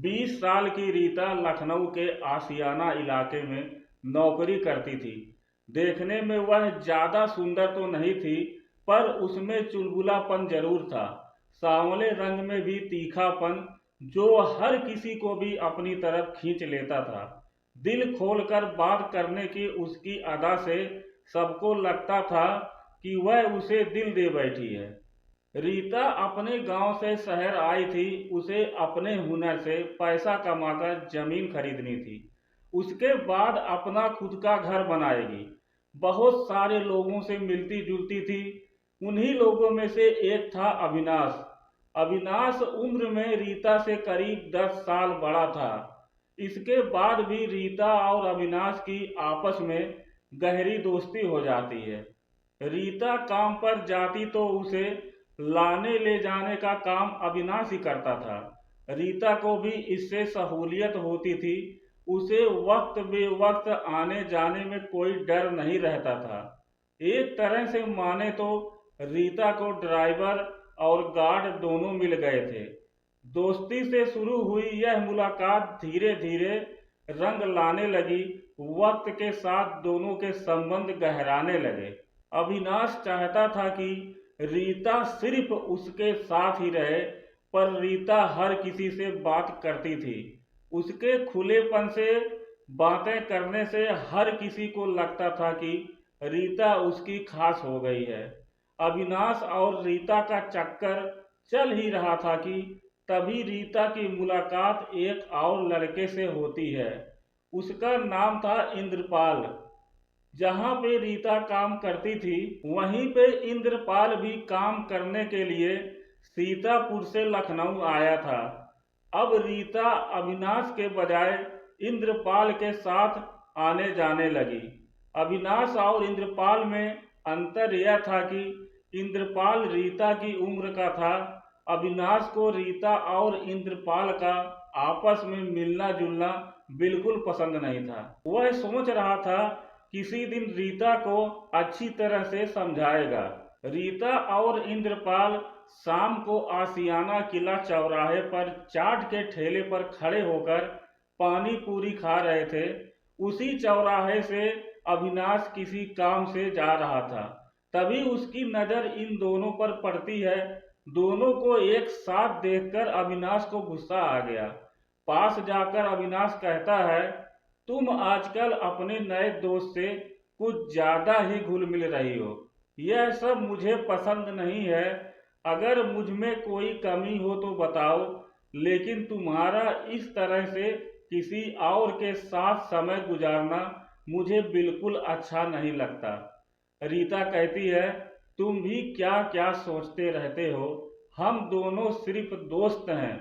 20 साल की रीता लखनऊ के आशियाना इलाके में नौकरी करती थी। देखने में वह ज्यादा सुंदर तो नहीं थी, पर उसमें चुलबुलापन जरूर था। सांवले रंग में भी तीखापन, जो हर किसी को भी अपनी तरफ खींच लेता था। दिल खोलकर बात करने की उसकी अदा से सबको लगता था कि वह उसे दिल दे बैठी है। रीता अपने गांव से शहर आई थी। उसे अपने हुनर से पैसा कमाकर जमीन खरीदनी थी। उसके बाद अपना खुद का घर बनाएगी। बहुत सारे लोगों से मिलती जुलती थी। उन्हीं लोगों में से एक था अविनाश। अविनाश उम्र में रीता से करीब 10 साल बड़ा था। इसके बाद भी रीता और अविनाश की आपस में गहरी दोस्ती हो जाती है। रीता काम पर जाती तो उसे लाने ले जाने का काम अविनाश ही करता था। रीता को भी इससे सहूलियत होती थी। उसे वक्त बेवक्त आने जाने में कोई डर नहीं रहता था। एक तरह से माने तो रीता को ड्राइवर और गार्ड दोनों मिल गए थे। दोस्ती से शुरू हुई यह मुलाकात धीरे धीरे रंग लाने लगी। वक्त के साथ दोनों के संबंध गहराने लगे। अविनाश चाहता था कि रीता सिर्फ उसके साथ ही रहे, पर रीता हर किसी से बात करती थी। उसके खुलेपन से बातें करने से हर किसी को लगता था कि रीता उसकी खास हो गई है। अविनाश और रीता का चक्कर चल ही रहा था कि तभी रीता की मुलाकात एक और लड़के से होती है। उसका नाम था इंद्रपाल। जहां पे रीता काम करती थी, वहीं पे इंद्रपाल भी काम करने के लिए सीतापुर से लखनऊ आया था। अब रीता अविनाश के बजाय इंद्रपाल के साथ आने जाने लगी। अविनाश और इंद्रपाल में अंतर यह था कि इंद्रपाल रीता की उम्र का था। अविनाश को रीता और इंद्रपाल का आपस में मिलना जुलना बिल्कुल पसंद नहीं था। वह सोच रहा था किसी दिन रीता को अच्छी तरह से समझाएगा। रीता और इंद्रपाल शाम को आशियाना किला चौराहे पर चाट के ठेले पर खड़े होकर पानी पूरी खा रहे थे। उसी चौराहे से अविनाश किसी काम से जा रहा था। तभी उसकी नजर इन दोनों पर पड़ती है। दोनों को एक साथ देखकर अविनाश को गुस्सा आ गया। पास जाकर अविनाश कहता है, तुम आजकल अपने नए दोस्त से कुछ ज्यादा ही घुल मिल रही हो। यह सब मुझे पसंद नहीं है। अगर मुझ में कोई कमी हो तो बताओ, लेकिन तुम्हारा इस तरह से किसी और के साथ समय गुजारना मुझे बिल्कुल अच्छा नहीं लगता। रीता कहती है, तुम भी क्या क्या सोचते रहते हो। हम दोनों सिर्फ दोस्त हैं।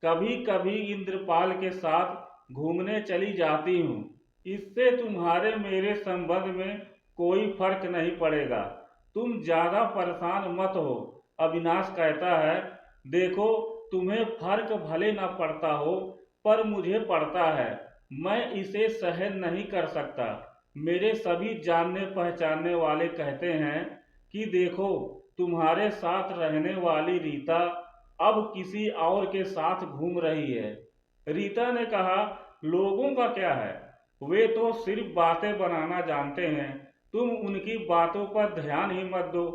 कभी कभी इंद्रपाल के साथ घूमने चली जाती हूँ। इससे तुम्हारे मेरे संबंध में कोई फर्क नहीं पड़ेगा। तुम ज्यादा परेशान मत हो। अविनाश कहता है, देखो, तुम्हें फर्क भले न पड़ता हो, पर मुझे पड़ता है। मैं इसे सहन नहीं कर सकता। मेरे सभी जानने पहचानने वाले कहते हैं कि देखो, तुम्हारे साथ रहने वाली रीता अब किसी और के साथ घूम रही है। रीता ने कहा, लोगों का क्या है, वे तो सिर्फ बातें बनाना जानते हैं। तुम उनकी बातों पर ध्यान ही मत दो।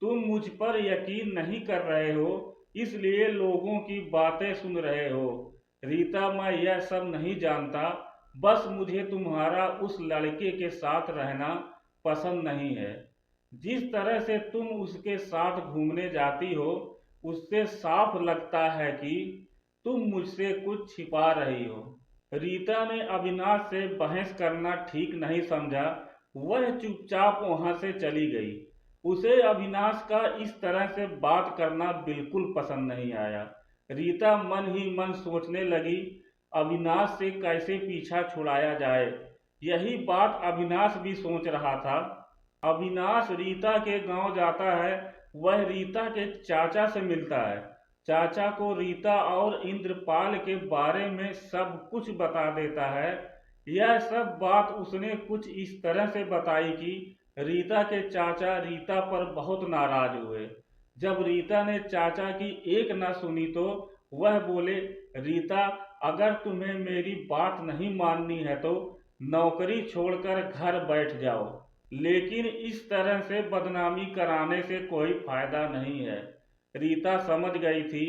तुम मुझ पर यकीन नहीं कर रहे हो, इसलिए लोगों की बातें सुन रहे हो। रीता, मैं यह सब नहीं जानता। बस मुझे तुम्हारा उस लड़के के साथ रहना पसंद नहीं है। जिस तरह से तुम उसके साथ घूमने जाती हो, उससे साफ लगता है कि तुम मुझसे कुछ छिपा रही हो। रीता ने अविनाश से बहस करना ठीक नहीं समझा। वह चुपचाप वहां से चली गई। उसे अविनाश का इस तरह से बात करना बिल्कुल पसंद नहीं आया। रीता मन ही मन सोचने लगी, अविनाश से कैसे पीछा छुड़ाया जाए। यही बात अविनाश भी सोच रहा था। अविनाश रीता के गांव जाता है। वह रीता के चाचा से मिलता है। चाचा को रीता और इंद्रपाल के बारे में सब कुछ बता देता है। यह सब बात उसने कुछ इस तरह से बताई कि रीता के चाचा रीता पर बहुत नाराज हुए। जब रीता ने चाचा की एक न सुनी तो वह बोले, रीता, अगर तुम्हें मेरी बात नहीं माननी है तो नौकरी छोड़कर घर बैठ जाओ, लेकिन इस तरह से बदनामी कराने से कोई फायदा नहीं है। रीता समझ गई थी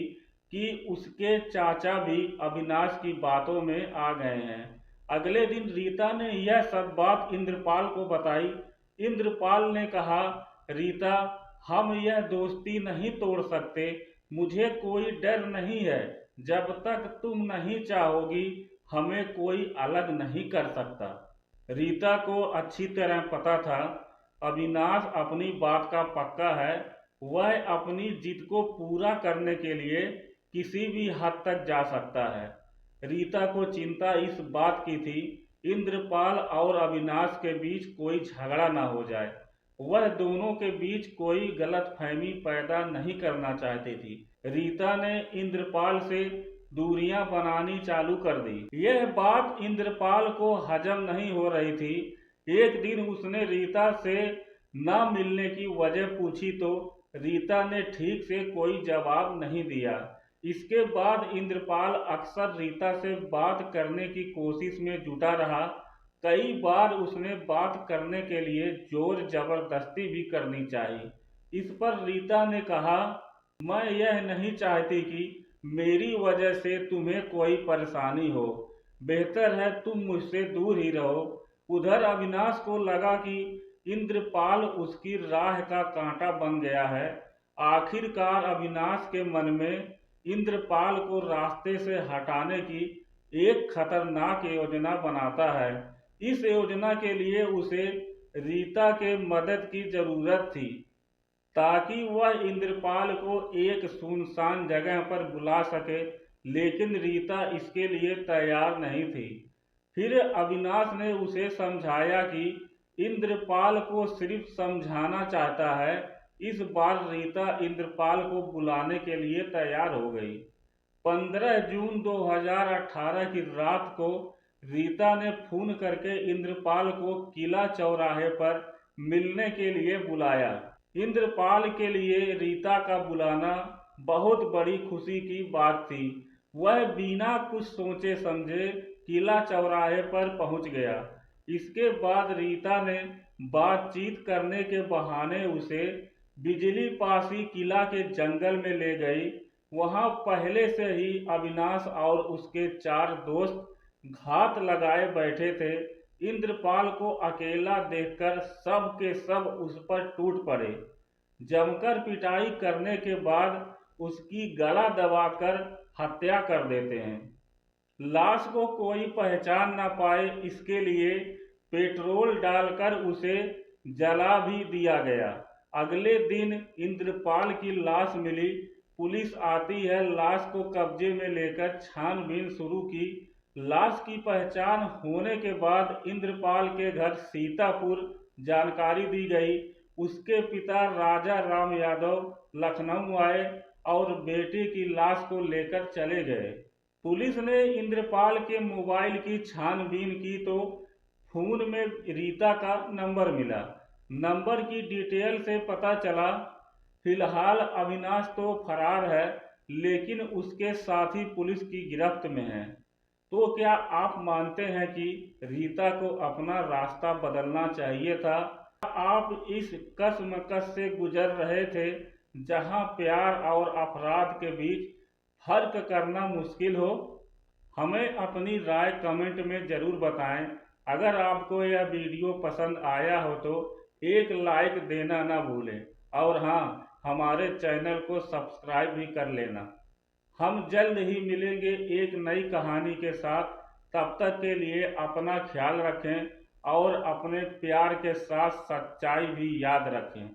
कि उसके चाचा भी अविनाश की बातों में आ गए हैं। अगले दिन रीता ने यह सब बात इंद्रपाल को बताई। इंद्रपाल ने कहा, रीता, हम यह दोस्ती नहीं तोड़ सकते। मुझे कोई डर नहीं है। जब तक तुम नहीं चाहोगी, हमें कोई अलग नहीं कर सकता। रीता को अच्छी तरह पता था अविनाश अपनी बात का पक्का है। वह अपनी जिद को पूरा करने के लिए किसी भी हद तक जा सकता है। रीता को चिंता इस बात की थी इंद्रपाल और अविनाश के बीच कोई झगड़ा ना हो जाए। वह दोनों के बीच कोई गलतफहमी पैदा नहीं करना चाहती थी। रीता ने इंद्रपाल से दूरियां बनानी चालू कर दी। यह बात इंद्रपाल को हजम नहीं हो रही थी। एक दिन उसने रीता से न मिलने की वजह पूछी तो रीता ने ठीक से कोई जवाब नहीं दिया। इसके बाद इंद्रपाल अक्सर रीता से बात करने की कोशिश में जुटा रहा। कई बार उसने बात करने के लिए जोर जबरदस्ती भी करनी चाहिए। इस पर रीता ने कहा, मैं यह नहीं चाहती कि मेरी वजह से तुम्हें कोई परेशानी हो। बेहतर है तुम मुझसे दूर ही रहो। उधर अविनाश को लगा कि इंद्रपाल उसकी राह का कांटा बन गया है। आखिरकार अविनाश के मन में इंद्रपाल को रास्ते से हटाने की एक खतरनाक योजना बनाता है। इस योजना के लिए उसे रीता के मदद की जरूरत थी, ताकि वह इंद्रपाल को एक सुनसान जगह पर बुला सके, लेकिन रीता इसके लिए तैयार नहीं थी। फिर अविनाश ने उसे समझाया कि इंद्रपाल को सिर्फ समझाना चाहता है। इस बार रीता इंद्रपाल को बुलाने के लिए तैयार हो गई। 15 जून 2018 की रात को रीता ने फोन करके इंद्रपाल को किला चौराहे पर मिलने के लिए बुलाया। इंद्रपाल के लिए रीता का बुलाना बहुत बड़ी खुशी की बात थी। वह बिना कुछ सोचे समझे किला चौराहे पर पहुंच गया। इसके बाद रीता ने बातचीत करने के बहाने उसे बिजली पासी किला के जंगल में ले गई। वहां पहले से ही अविनाश और उसके 4 दोस्त घात लगाए बैठे थे। इंद्रपाल को अकेला देखकर सब के सब उस पर टूट पड़े। जमकर पिटाई करने के बाद उसकी गला दबाकर हत्या कर देते हैं। लाश को कोई पहचान न पाए, इसके लिए पेट्रोल डालकर उसे जला भी दिया गया। अगले दिन इंद्रपाल की लाश मिली। पुलिस आती है। लाश को कब्जे में लेकर छानबीन शुरू की। लाश की पहचान होने के बाद इंद्रपाल के घर सीतापुर जानकारी दी गई। उसके पिता राजा राम यादव लखनऊ आए और बेटे की लाश को लेकर चले गए। पुलिस ने इंद्रपाल के मोबाइल की छानबीन की तो फोन में रीता का नंबर मिला। नंबर की डिटेल से पता चला फिलहाल अविनाश तो फरार है, लेकिन उसके साथी पुलिस की गिरफ्त में हैं। तो क्या आप मानते हैं कि रीता को अपना रास्ता बदलना चाहिए था? आप इस कशमकश से गुजर रहे थे जहां प्यार और अपराध के बीच फर्क करना मुश्किल हो? हमें अपनी राय कमेंट में ज़रूर बताएं। अगर आपको यह वीडियो पसंद आया हो तो एक लाइक देना ना भूलें, और हाँ, हमारे चैनल को सब्सक्राइब भी कर लेना। हम जल्द ही मिलेंगे एक नई कहानी के साथ। तब तक के लिए अपना ख्याल रखें और अपने प्यार के साथ सच्चाई भी याद रखें।